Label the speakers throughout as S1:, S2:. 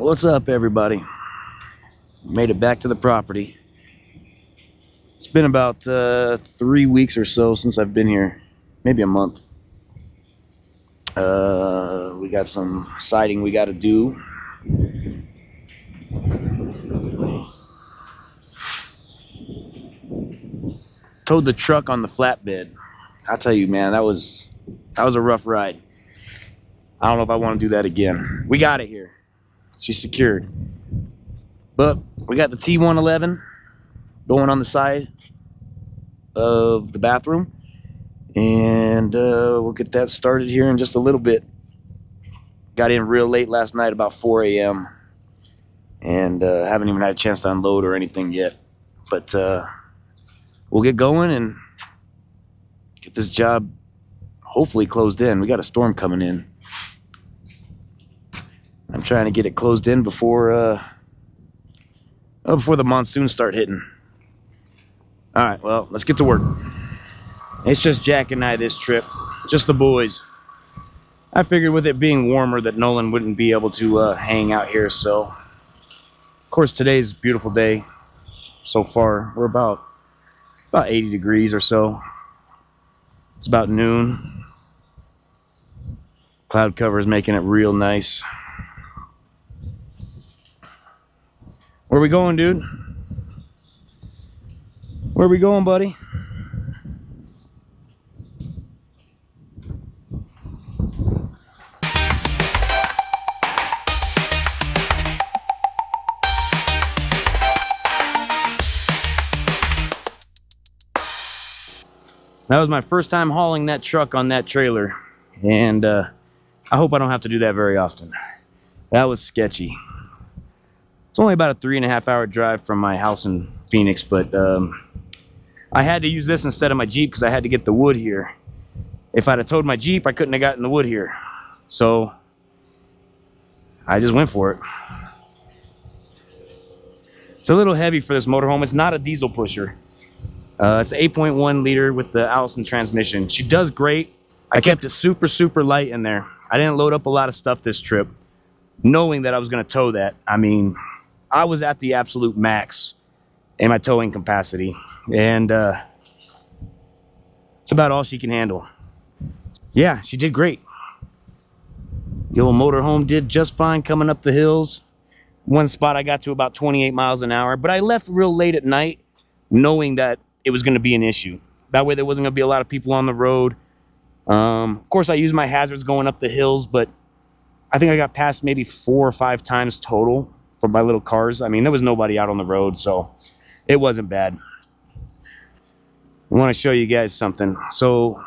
S1: What's up, everybody? Made it back to the property. It's been about 3 weeks or so since I've been here, maybe a month. We got some siding we got to do. Towed the truck on the flatbed. I'll tell you, man, that was a rough ride. I don't know if I want to do that again. We got it here. She's secured. But we got the T111 going on the side of the bathroom. And we'll get that started here in just a little bit. Got in real late last night, about 4 a.m. And haven't even had a chance to unload or anything yet. But we'll get going and get this job hopefully closed in. We got a storm coming in. I'm trying to get it closed in before the monsoons start hitting. All right, well, let's get to work. It's just Jack and I this trip, just the boys. I figured with it being warmer that Nolan wouldn't be able to hang out here, so of course today's a beautiful day so far. We're about 80 degrees or so. It's about noon. Cloud cover is making it real nice. Where we going, dude? Where we going, buddy? That was my first time hauling that truck on that trailer, and I hope I don't have to do that very often. That was sketchy. It's only about a 3.5 hour drive from my house in Phoenix, but I had to use this instead of my Jeep because I had to get the wood here. If I'd have towed my Jeep, I couldn't have gotten the wood here. So I just went for it. It's a little heavy for this motorhome. It's not a diesel pusher. It's an 8.1 liter with the Allison transmission. She does great. I kept it super, super light in there. I didn't load up a lot of stuff this trip, knowing that I was going to tow that. I mean, I was at the absolute max in my towing capacity, and it's about all she can handle. Yeah, she did great. The old motorhome did just fine coming up the hills. One spot I got to about 28 miles an hour, but I left real late at night knowing that it was going to be an issue. That way there wasn't going to be a lot of people on the road. Of course, I used my hazards going up the hills, but I think I got past maybe 4 or 5 times total for my little cars. I mean, there was nobody out on the road, so it wasn't bad. I want to show you guys something. So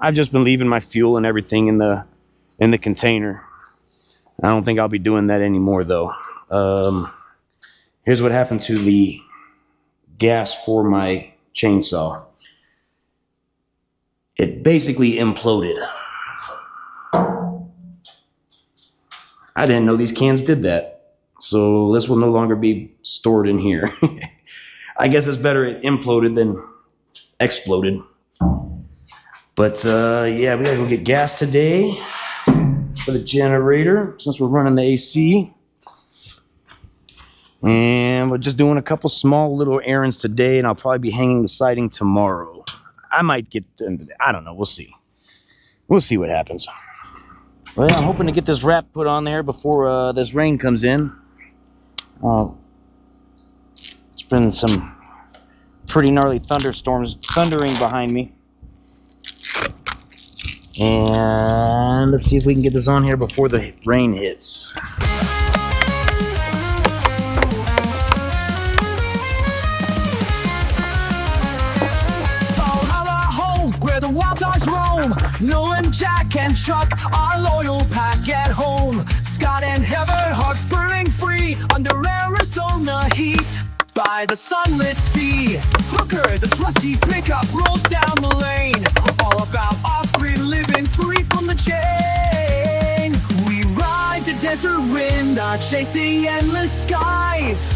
S1: I've just been leaving my fuel and everything in the container. I don't think I'll be doing that anymore, though. Here's what happened to the gas for my chainsaw. It basically imploded. I didn't know these cans did that. So this will no longer be stored in here. I guess it's better it imploded than exploded. But yeah, we gotta go get gas today for the generator since we're running the AC. And we're just doing a couple small little errands today, and I'll probably be hanging the siding tomorrow. I might get into that. I don't know. We'll see. We'll see what happens. Well, I'm hoping to get this wrap put on there before this rain comes in. It's been some pretty gnarly thunderstorms thundering behind me. And let's see if we can get this on here before the rain hits.
S2: The wild dogs roam. Nolan, Jack, and Chuck, our loyal pack at home. Scott and Heather, hearts burning free under Arizona heat. By the sunlit sea, Hooker, the trusty pickup, rolls down the lane. All about off-grid living, free from the chain. We ride the desert wind, not chasing endless skies.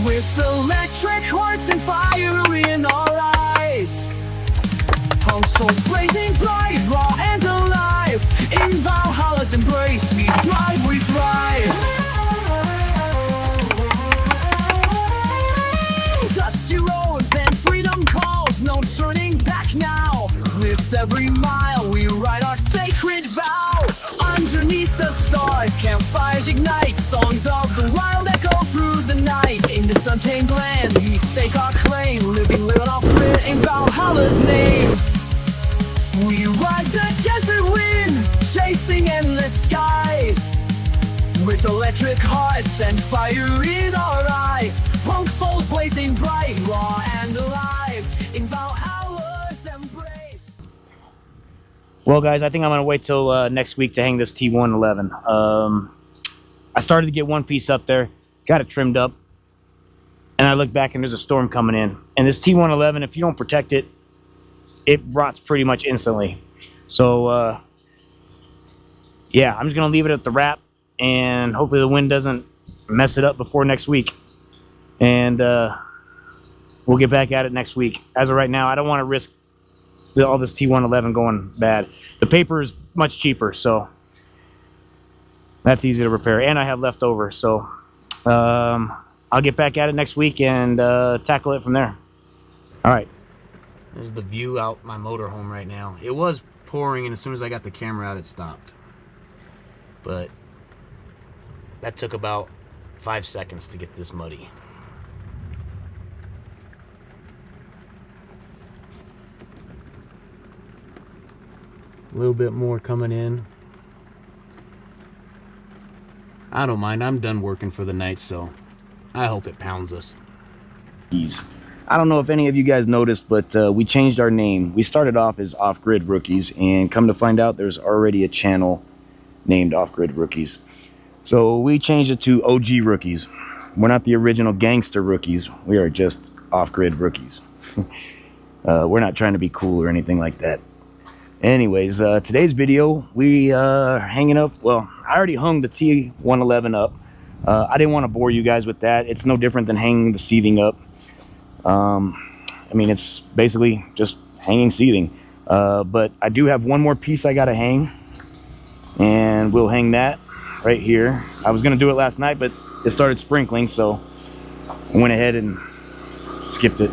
S2: With electric hearts and fire in our eyes. Punk souls blazing bright, raw and alive. In Valhalla's embrace, we thrive, we thrive. With every mile we write our sacred vow. Underneath the stars, campfires ignite. Songs of the wild echo through the night. In this untamed land, we stake our claim. Living off-grid in Valhalla's name. We ride the desert wind, chasing endless skies. With electric hearts and fire in our eyes. Punk souls blazing bright, raw and alive. In Valhalla's embrace.
S1: Well, guys, I think I'm going to wait till next week to hang this T111. I started to get one piece up there, got it trimmed up, and I look back and there's a storm coming in. And this T111, if you don't protect it, it rots pretty much instantly. So, yeah, I'm just going to leave it at the wrap, and hopefully the wind doesn't mess it up before next week. And we'll get back at it next week. As of right now, I don't want to risk all this T111 going bad. The paper is much cheaper, so that's easy to repair. And I have leftover, so I'll get back at it next week and tackle it from there. All right. This is the view out my motorhome right now. It was pouring, and as soon as I got the camera out, it stopped. But that took about 5 seconds to get this muddy. A little bit more coming in. I don't mind. I'm done working for the night, so I hope it pounds us. I don't know if any of you guys noticed, but we changed our name. We started off as Off-Grid Rookies, and come to find out there's already a channel named Off-Grid Rookies. So we changed it to OG Rookies. We're not the original gangster rookies. We are just Off-Grid Rookies. We're not trying to be cool or anything like that. Anyways, today's video, we are hanging up. Well, I already hung the T111 up. I didn't want to bore you guys with that. It's no different than hanging the seating up. I mean, it's basically just hanging seating. But I do have one more piece I got to hang. And we'll hang that right here. I was going to do it last night, but it started sprinkling, so I went ahead and skipped it.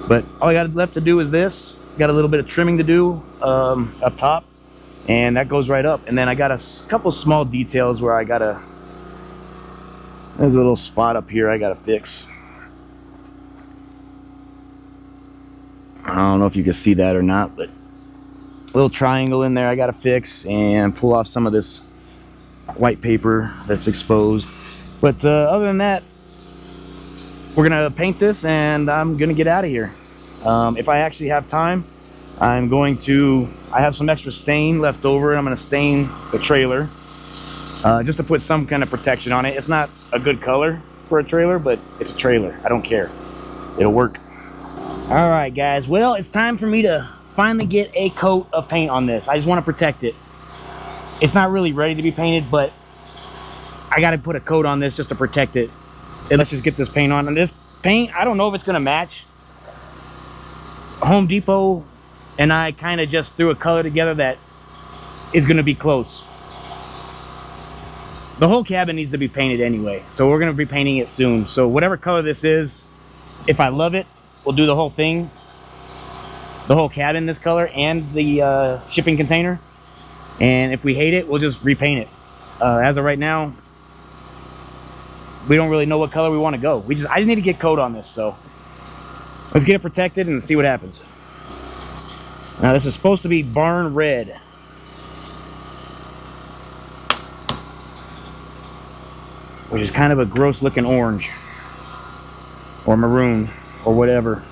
S1: But all I got left to do is this. Got a little bit of trimming to do up top, and that goes right up. And then I got a couple small details where I gotta, there's a little spot up here I gotta fix. I don't know if you can see that or not, but a little triangle in there I gotta fix and pull off some of this white paper that's exposed. But other than that, we're gonna paint this and I'm gonna get out of here. If I actually have time, I'm going to, I have some extra stain left over, and I'm going to stain the trailer just to put some kind of protection on it. It's not a good color for a trailer, but it's a trailer. I don't care. It'll work. All right, guys. Well, it's time for me to finally get a coat of paint on this. I just want to protect it. It's not really ready to be painted, but I got to put a coat on this just to protect it. And let's just get this paint on. And this paint, I don't know if it's going to match. Home Depot and I kind of just threw a color together that is going to be close. The whole cabin needs to be painted anyway, so we're going to be painting it soon. So whatever color this is, if I love it, we'll do the whole thing, the whole cabin this color and the shipping container. And if we hate it, we'll just repaint it. As of right now, we don't really know what color we want to go. I just need to get coat on this, so let's get it protected and see what happens. Now this is supposed to be barn red. Which is kind of a gross looking orange. Or maroon. Or whatever.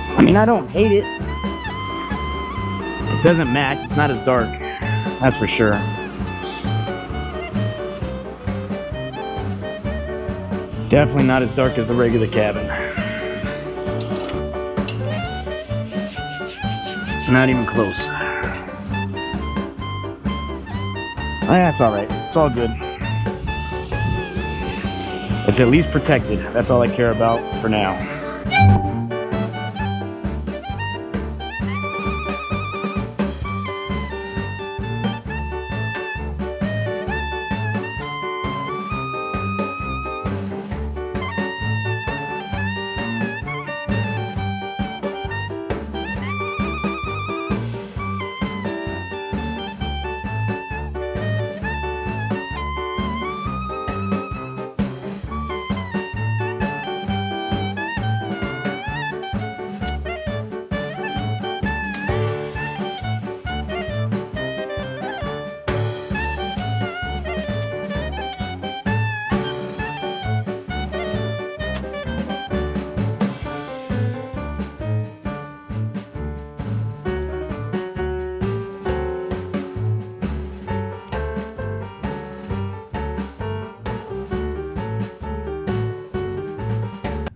S1: I mean, I don't hate it. It doesn't match. It's not as dark. That's for sure. Definitely not as dark as the regular cabin. Not even close. That's all right. It's all good. It's at least protected. That's all I care about for now.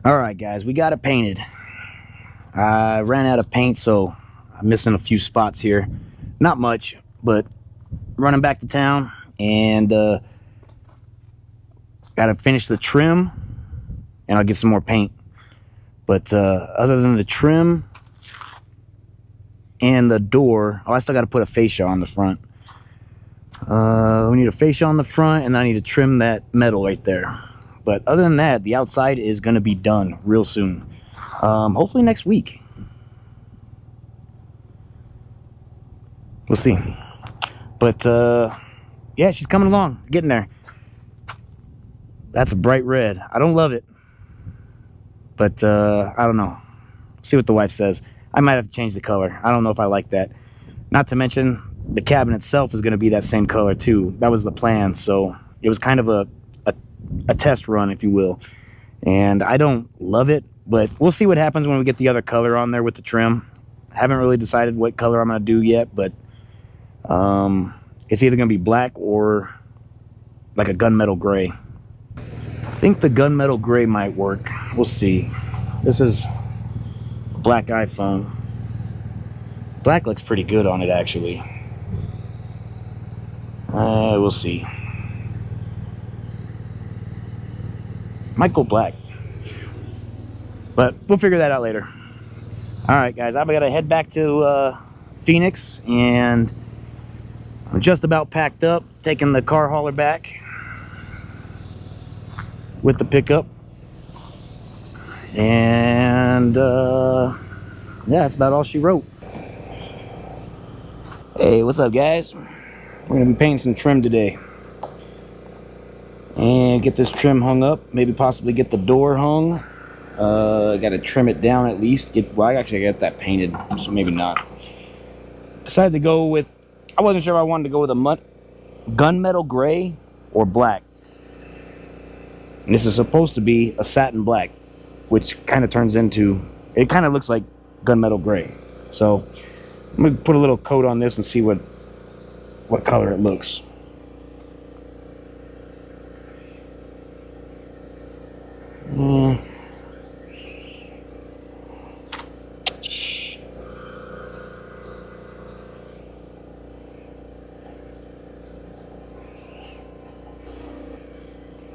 S1: All right, guys, we got it painted. I ran out of paint, so I'm missing a few spots here. Not much, but running back to town and got to finish the trim, and I'll get some more paint. But other than the trim and the door, I still got to put a fascia on the front. We need a fascia on the front, and I need to trim that metal right there. But other than that, the outside is going to be done real soon. Hopefully next week. We'll see. But, yeah, she's coming along. Getting there. That's a bright red. I don't love it. But, I don't know. See what the wife says. I might have to change the color. I don't know if I like that. Not to mention, the cabin itself is going to be that same color, too. That was the plan. So, it was kind of a test run, if you will, and I don't love it, but we'll see what happens when we get the other color on there with the trim. I haven't really decided what color I'm going to do yet, but it's either going to be black or like a gunmetal gray. I think the gunmetal gray might work. We'll see. This is a black iPhone. Black looks pretty good on it, actually. We'll see. Might go black, but we'll figure that out later. All right, guys, I've got to head back to Phoenix, and I'm just about packed up, taking the car hauler back with the pickup, and yeah, that's about all she wrote. Hey, what's up, guys? We're gonna be painting some trim today. And get this trim hung up, maybe possibly get the door hung. Got to trim it down at least. Well, I actually got that painted, so maybe not. Decided to go with, I wasn't sure if I wanted to go with a gunmetal gray or black. And this is supposed to be a satin black, which kind of turns into, it kind of looks like gunmetal gray. So I'm gonna put a little coat on this and see what color it looks.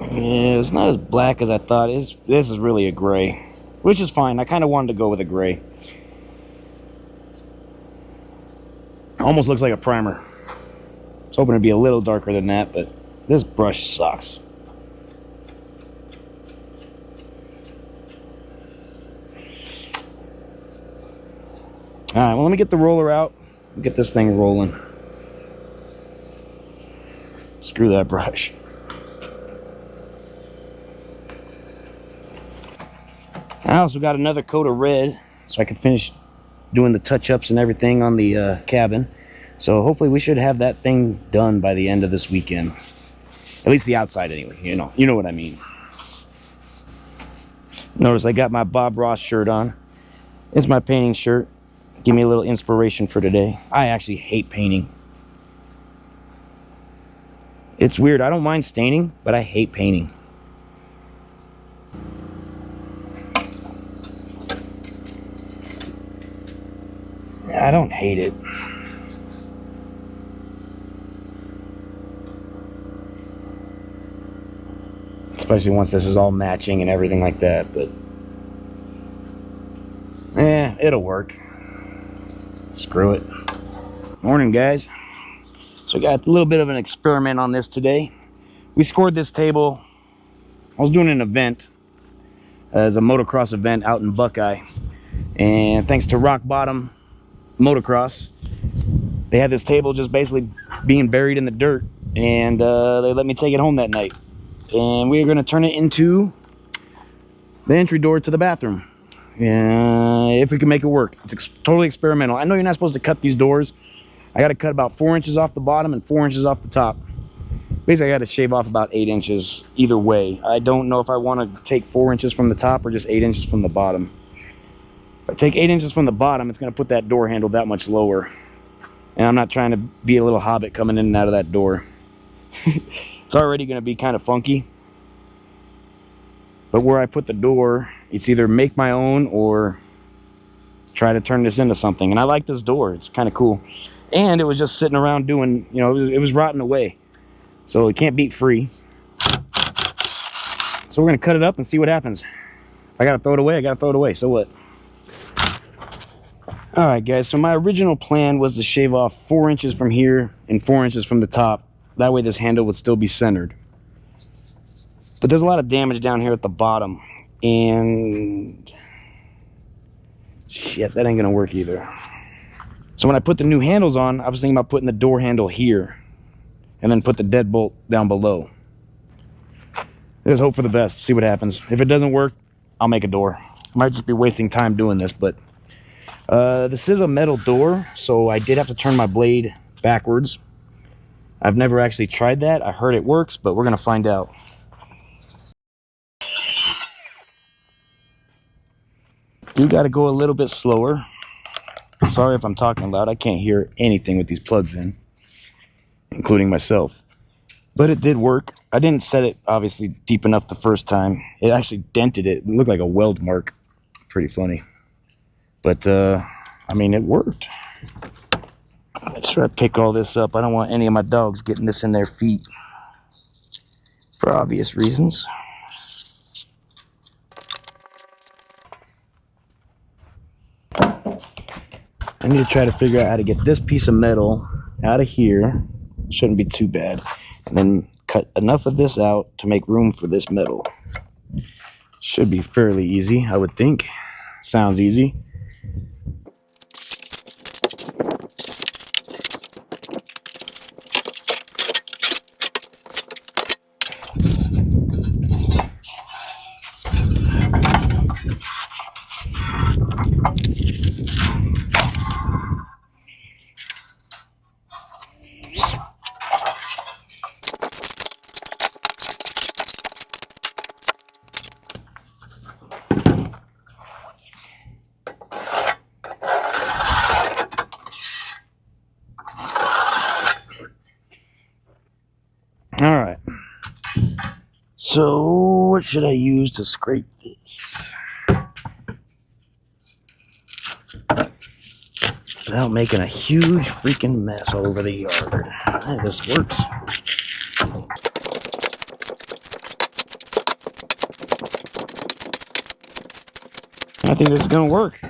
S1: Yeah, it's not as black as I thought. This is really a gray, which is fine. I kind of wanted to go with a gray. Almost looks like a primer. I was hoping it'd be a little darker than that, but this brush sucks. Alright, well, let me get the roller out and get this thing rolling. Screw that brush. I also got another coat of red so I can finish doing the touch-ups and everything on the cabin. So hopefully we should have that thing done by the end of this weekend. At least the outside anyway, you know what I mean. Notice I got my Bob Ross shirt on. It's my painting shirt. Give me a little inspiration for today. I actually hate painting. It's weird. I don't mind staining, but I hate painting. I don't hate it. especially once this is all matching and everything like that. But it'll work. Screw it. Morning, guys. So we got a little bit of an experiment on this today. We scored this table. I was doing an event as a motocross event out in Buckeye, and thanks to Rock Bottom Motocross, they had this table just basically being buried in the dirt, and they let me take it home that night, and we are going to turn it into the entry door to the bathroom. If we can make it work. It's totally experimental. I know you're not supposed to cut these doors. I got to cut about 4 inches off the bottom and 4 inches off the top. Basically, I got to shave off about 8 inches either way. I don't know if I want to take 4 inches from the top or just 8 inches from the bottom. If I take 8 inches from the bottom, it's going to put that door handle that much lower. And I'm not trying to be a little hobbit coming in and out of that door. It's already going to be kind of funky. But where I put the door, it's either make my own or try to turn this into something. And I like this door. It's kind of cool. And it was just sitting around doing, you know, it was rotting away. So it can't beat free. So we're going to cut it up and see what happens. If I got to throw it away, I got to throw it away. So what? All right, guys. So my original plan was to shave off 4 inches from here and 4 inches from the top. That way this handle would still be centered. But there's a lot of damage down here at the bottom. And shit, that ain't going to work either. So when I put the new handles on, I was thinking about putting the door handle here and then put the deadbolt down below. There's hope for the best. See what happens. If it doesn't work, I'll make a door. I might just be wasting time doing this, but this is a metal door, so I did have to turn my blade backwards. I've never actually tried that. I heard it works, but we're going to find out. Do got to go a little bit slower. Sorry if I'm talking loud. I can't hear anything with these plugs in, including myself. But it did work. I didn't set it, obviously, deep enough the first time. It actually dented it. It looked like a weld mark. Pretty funny. But, I mean, it worked. Let's try to pick all this up. I don't want any of my dogs getting this in their feet, for obvious reasons. I need to try to figure out how to get this piece of metal out of here. Shouldn't be too bad. And then cut enough of this out to make room for this metal. Should be fairly easy, I would think. Sounds easy. All right. So what should I use to scrape this without making a huge freaking mess all over the yard? Hey, this works. I think this is gonna work.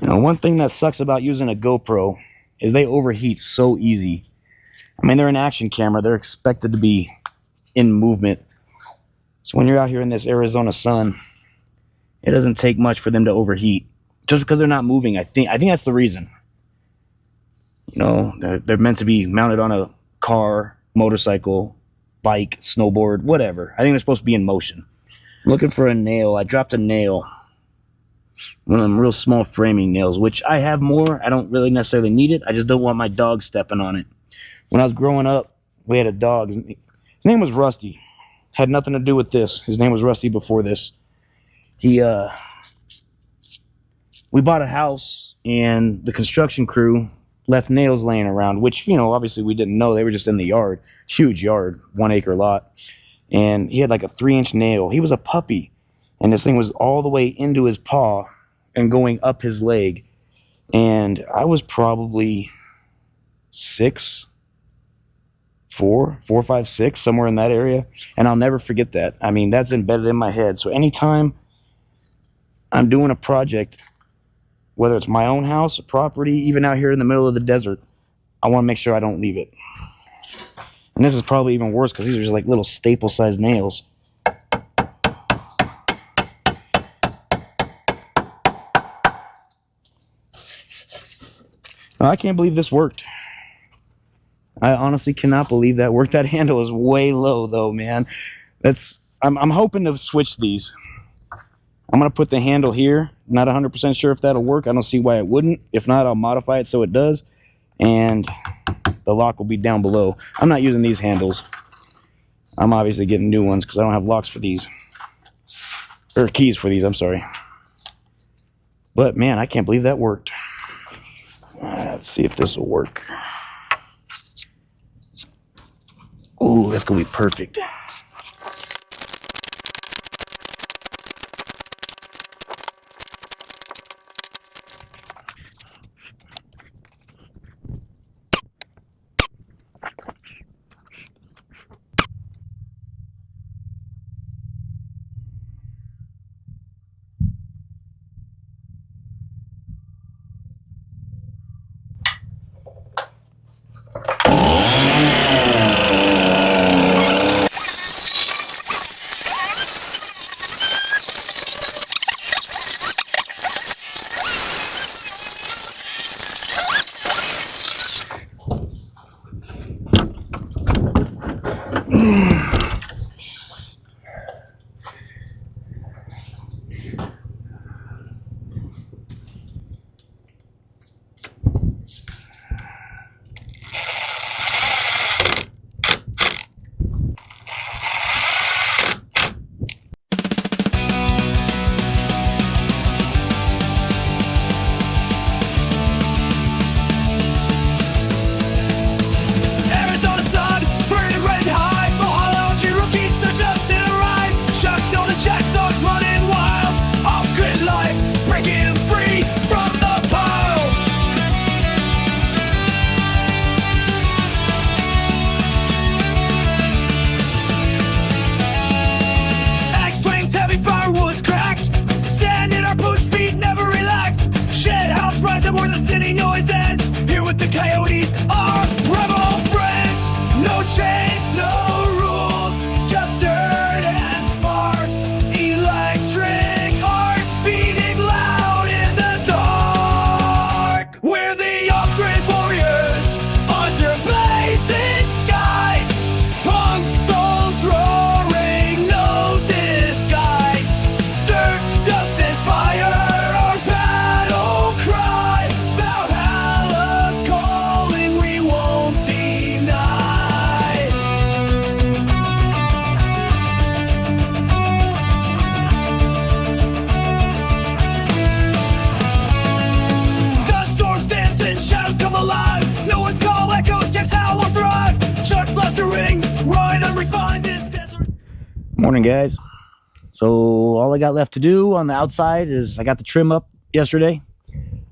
S1: You know, one thing that sucks about using a GoPro is they overheat so easy. I mean, they're an action camera. They're expected to be in movement. So when you're out here in this Arizona sun, it doesn't take much for them to overheat. Just because they're not moving, I think that's the reason. You know, they're meant to be mounted on a car, motorcycle, bike, snowboard, whatever. I think they're supposed to be in motion. I'm looking for a nail. I dropped a nail. One of them real small framing nails, which I have more. I don't really necessarily need it. I just don't want my dog stepping on it. When I was growing up, we had a dog. His name was Rusty. Had nothing to do with this. His name was Rusty before this. We bought a house, and the construction crew left nails laying around, which, you know, obviously we didn't know. They were just in the yard. Huge yard, 1 acre lot. And he had like a 3-inch nail. He was a puppy. And this thing was all the way into his paw and going up his leg. And I was probably 4, 5, 6, somewhere in that area. And I'll never forget that. I mean, that's embedded in my head. So anytime I'm doing a project, whether it's my own house, a property, even out here in the middle of the desert, I want to make sure I don't leave it. And this is probably even worse because these are just like little staple-sized nails. I can't believe this worked. I honestly cannot believe that worked. That handle is way low though, man. I'm hoping to switch these. I'm gonna put the handle here. Not 100% sure if that'll work. I don't see why it wouldn't. If not, I'll modify it so it does. And the lock will be down below. I'm not using these handles. I'm obviously getting new ones because I don't have locks for these. Or keys for these, I'm sorry. But man, I can't believe that worked. Let's see if this will work. Ooh, that's gonna be perfect.
S2: Arizona sun, burning red high. Ohio Cherokees, they're just in a rise. Chuck, know the jackdogs running wild. Off-grid life, breaking free from the pile. Axe swings, heavy firewood's cracked. Sand in our boots, feet never relax. Shed house rising where the city noise ends. Here with the coyotes, our rebel friends. No chains, no rules, just dirt and sparks. Electric hearts beating loud in the dark. We're the off-grid warriors under blazing skies. Punk souls roaring, no disguise. Dirt, dust, and fire, our battle cry. Valhalla's calling, we won't deny. Dust storms dancing, shadows come alive. No one's call echoes, checks how we'll thrive. Chuck's left the rings, ride unrefined this desert.
S1: Morning, guys. So all I got left to do on the outside is I got the trim up yesterday.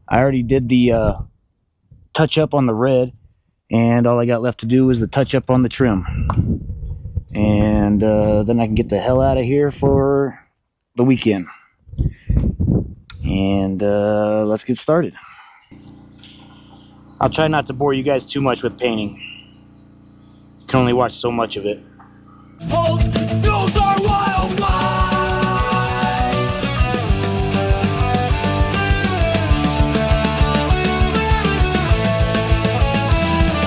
S1: I already did the touch up on the red, and all I got left to do is the touch up on the trim. And then I can get the hell out of here for the weekend. And let's get started. I'll try not to bore you guys too much with painting. You can only watch so much of it.
S2: Pulse fuels our wild minds.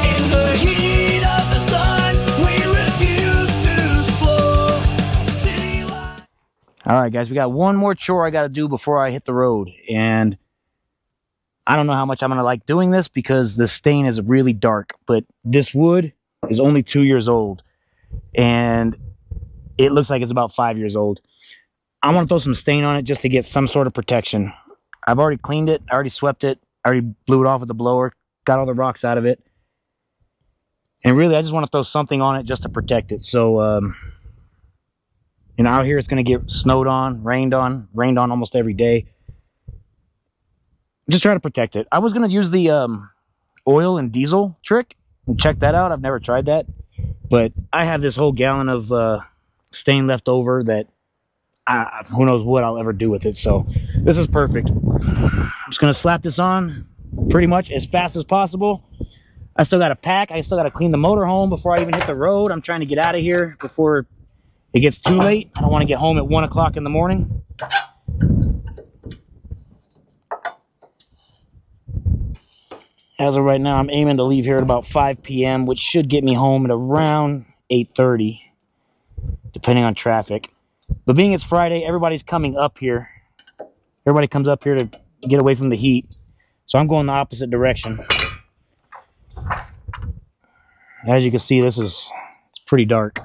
S2: In the heat of the sun, we refuse to slow. City lights.
S1: All right, guys, we got one more chore I got to do before I hit the road. And I don't know how much I'm going to like doing this because the stain is really dark. But this wood is only 2 years old. And it looks like it's about 5 years old. I want to throw some stain on it just to get some sort of protection. I've already cleaned it. I already swept it. I already blew it off with the blower. Got all the rocks out of it. And really, I just want to throw something on it just to protect it. So, you know, out here it's going to get snowed on, rained on almost every day. Just try to protect it. I was going to use the oil and diesel trick and check that out. I've never tried that, but I have this whole gallon of stain left over that who knows what I'll ever do with it. So this is perfect. I'm just gonna slap this on pretty much as fast as possible. I still got to pack. I still got to clean the motorhome before I even hit the road. I'm trying to get out of here before it gets too late. I don't want to get home at 1 o'clock in the morning. As of right now, I'm aiming to leave here at about 5 p.m., which should get me home at around 8:30, depending on traffic. But being it's Friday, everybody's coming up here. Everybody comes up here to get away from the heat. So I'm going the opposite direction. As you can see, it's pretty dark.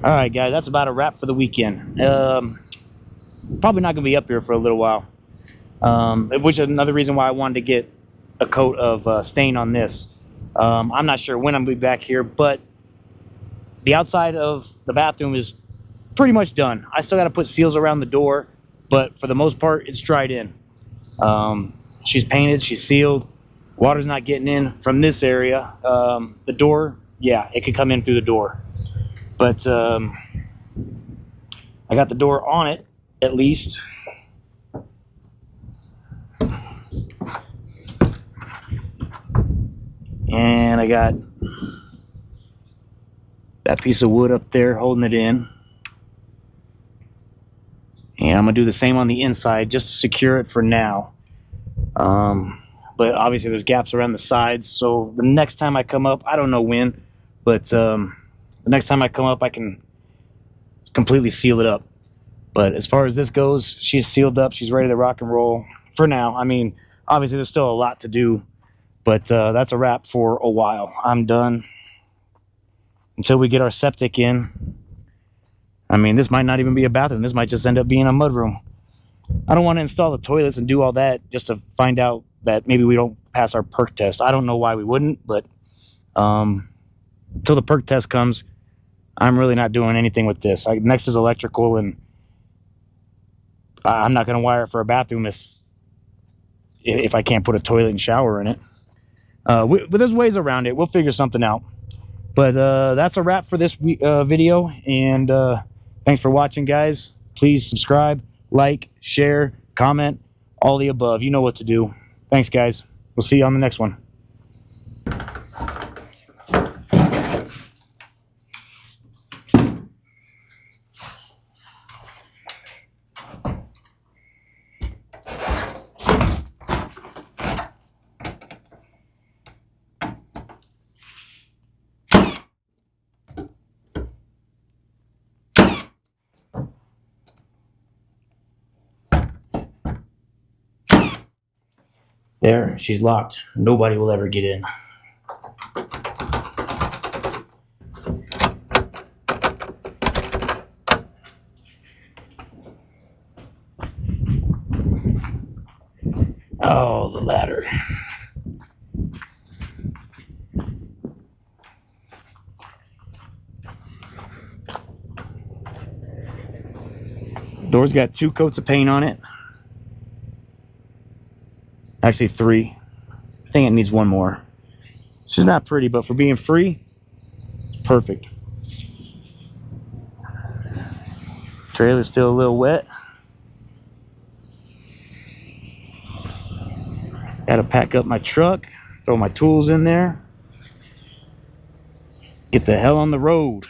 S1: All right, guys, that's about a wrap for the weekend. Probably not going to be up here for a little while, which is another reason why I wanted to get a coat of stain on this. I'm not sure when I'm going to be back here, but the outside of the bathroom is pretty much done. I still got to put seals around the door, but for the most part, it's dried in. She's painted, she's sealed. Water's not getting in from this area. The door, yeah, it could come in through the door. But I got the door on it, at least. And I got that piece of wood up there holding it in. And I'm going to do the same on the inside just to secure it for now. But obviously there's gaps around the sides. So the next time I come up, I don't know when, but the next time I come up, I can completely seal it up. But as far as this goes, she's sealed up. She's ready to rock and roll for now. I mean, obviously there's still a lot to do, but that's a wrap for a while. I'm done until we get our septic in. I mean, this might not even be a bathroom. This might just end up being a mudroom. I don't want to install the toilets and do all that just to find out that maybe we don't pass our perk test. I don't know why we wouldn't, but until the perk test comes, I'm really not doing anything with this. Next is electrical, and I'm not going to wire it for a bathroom if I can't put a toilet and shower in it. But there's ways around it. We'll figure something out. But that's a wrap for this video, and thanks for watching, guys. Please subscribe, like, share, comment, all the above. You know what to do. Thanks, guys. We'll see you on the next one. There, she's locked. Nobody will ever get in. Oh, the ladder. Door's got 2 coats of paint on it. Actually 3. I think it needs 1 more. She's not pretty, but for being free, perfect. Trailer's still a little wet. Gotta pack up my truck, throw my tools in there, get the hell on the road.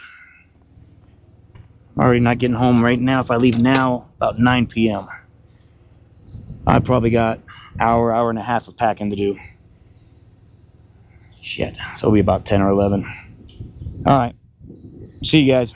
S1: I'm already not getting home right now. If I leave now, about 9 p.m. I probably got hour and a half of packing to do. Shit. So it'll be about 10 or 11. All right. See you guys.